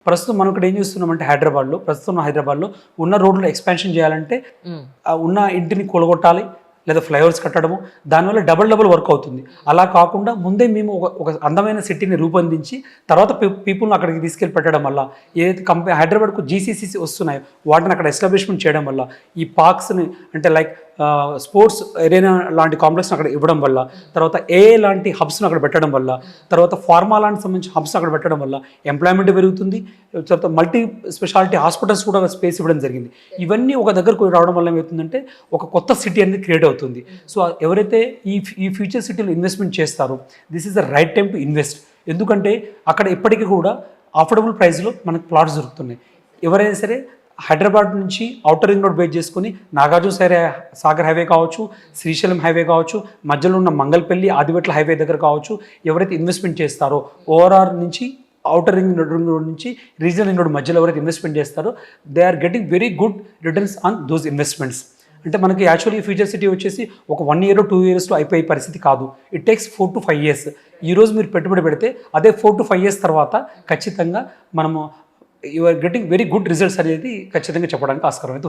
ప్రస్తుతం మనం ఇక్కడ ఏం చూస్తున్నామంటే హైదరాబాద్లో ఉన్న రోడ్లు ఎక్స్పాన్షన్ చేయాలంటే ఉన్న ఇంటిని కూలగొట్టాలి లేదా ఫ్లైఓవర్స్ కట్టడము, దానివల్ల డబుల్ వర్క్ అవుతుంది. అలా కాకుండా ముందే మేము ఒక అందమైన సిటీని రూపొందించి తర్వాత పీపుల్ని అక్కడికి తీసుకెళ్ళి పెట్టడం వల్ల ఏదైతే హైదరాబాద్కు జీసీసీసీ వస్తున్నాయో వాటిని అక్కడ ఎస్టాబ్లిష్మెంట్ చేయడం వల్ల ఈ పార్క్స్ని అంటే లైక్ స్పోర్ట్స్ ఏరియా లాంటి కాంప్లెక్స్ని అక్కడ ఇవ్వడం వల్ల, తర్వాత లాంటి హబ్స్ను అక్కడ పెట్టడం వల్ల, తర్వాత ఫార్మా లాంటి సంబంధించిన హబ్స్ అక్కడ పెట్టడం వల్ల ఎంప్లాయ్మెంట్ పెరుగుతుంది. తర్వాత మల్టీ స్పెషాలిటీ హాస్పిటల్స్ కూడా స్పేస్ ఇవ్వడం జరిగింది. ఇవన్నీ ఒక దగ్గరకు రావడం వల్ల ఏమవుతుందంటే ఒక కొత్త సిటీ అనేది క్రియేట్ అవుతుంది. సో ఎవరైతే ఈ ఫ్యూచర్ సిటీలో ఇన్వెస్ట్మెంట్ చేస్తారో this is the right time to invest. ఎందుకంటే అక్కడ ఇప్పటికీ కూడా అఫోర్డబుల్ ప్రైస్లో మనకు ప్లాట్స్ దొరుకుతున్నాయి. ఎవరైనా సరే హైదరాబాద్ నుంచి ఔటర్ రింగ్ రోడ్ బేస్ చేసుకుని నాగార్జున సాగర్ హైవే కావచ్చు, శ్రీశైలం హైవే కావచ్చు, మధ్యలో ఉన్న మంగళపల్లి ఆదివట్ల హైవే దగ్గర కావచ్చు, ఎవరైతే ఇన్వెస్ట్మెంట్ చేస్తారో ఓఆర్ఆర్ నుంచి ఔటర్ రింగ్ రోడ్ నుంచి రీజనల్ రింగ్ రోడ్ మధ్యలో ఎవరైతే ఇన్వెస్ట్మెంట్ చేస్తారో they are getting very good returns on those investments. అంటే మనకి యాక్చువల్లీ ఫ్యూచర్ సిటీ వచ్చేసి ఒక 1 year 2 yearsలో అయిపోయే పరిస్థితి కాదు. It takes 4 to 5 years. ఈరోజు మీరు పెట్టుబడి పెడితే అదే 4 to 5 years తర్వాత ఖచ్చితంగా మనము you are getting very good results అనేది ఖచ్చితంగా చెప్పడానికి ఆస్కారం అయితే ఉంది.